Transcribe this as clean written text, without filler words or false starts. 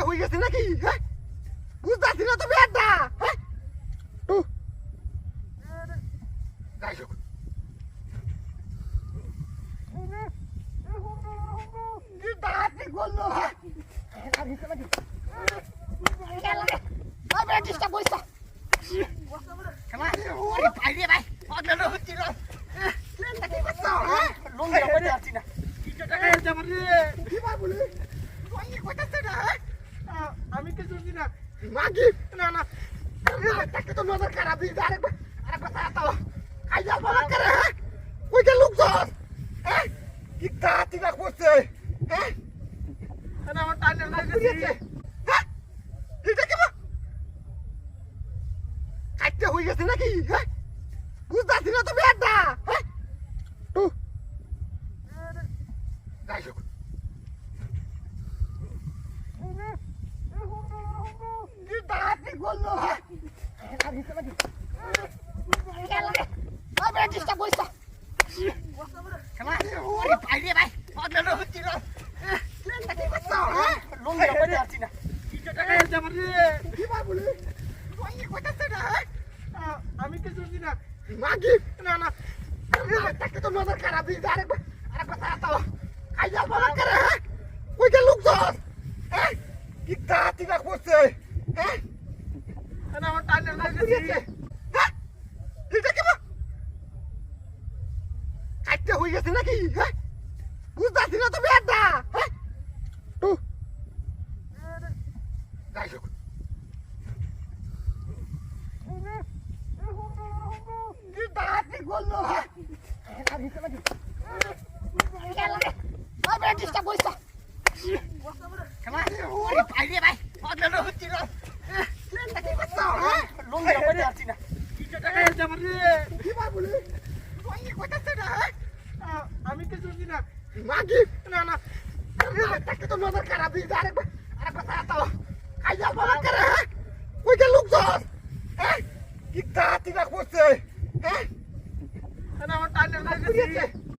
হয়ে গেছে নাকি? হ্যাঁ, বুঝতেছি না তো বেটা। হ্যাঁ, যাই হোক, কি তাড়াতাড়ি করলো। হ্যাঁ, ডিস্টার্ব বইসা কেমন ওরে ভাই রে ভাই অজ্ঞান হচ্ছি না। কি করছো? হ্যাঁ, লঙ্গি করতে পারছি না। টাকা এসে আমার রে কি ভাই বলে ওই কইতাছে না। হ্যাঁ, আমি কিছু বুঝি না। মাগি না না তাকে তো নজর খারাপ দিই। আরেকবার তাড়াতাড়ি আইয়া বলা করে। হ্যাঁ, কই গেল লোকজন? হ্যাঁ, কি তাড়াতাড়ি করছে। হ্যাঁ, না আমার টাইম লাগছে। হ্যাঁ, এটা কি কাটতে হয়ে গেছে নাকি? হ্যাঁ, বুঝতেছি না তো বেটা। হ্যাঁ, যাই হোক, কি তাড়াতাড়ি করলো। হ্যাঁ, ডিস্টার্ব বইসা কেমন ওরে ভাই রে ভাই অজ্ঞান হচ্ছি না। কি করছো? হ্যাঁ, লঙ্গি করতে পারছি না। টাকা এসে আমার রে কি ভাই বলে ওই কইতাছে না। হ্যাঁ, আমি কিছু বুঝি না। মাগি না না তাকে তো নজর খারাপ দিই। আরেকবার তাড়াতাড়ি আইয়া বলা করে। হ্যাঁ, কই গেল লোকজন? হ্যাঁ, কি তাড়াতাড়ি করছে। হ্যাঁ, না আমার টাইম লাগছে। হ্যাঁ, এটা কি কাটতে হয়ে গেছে নাকি? হ্যাঁ, বুঝতেছি না তো বেটা। হ্যাঁ, যাই হোক, কি তাড়াতাড়ি করলো। হ্যাঁ, ডিস্টার্ব বইসা কেমন ওরে ভাই রে ভাই অজ্ঞান হচ্ছি না। কি করছো? হ্যাঁ, লঙ্গি করতে পারছি না। টাকা এসে আমার রে কি ভাই বলে ওই কইতাছে না। হ্যাঁ, আমি কিছু বুঝি না। মাগি না না তাকে তো নজর খারাপ দিই। আরেকবার তাড়াতাড়ি আইয়া বলা করে। হ্যাঁ,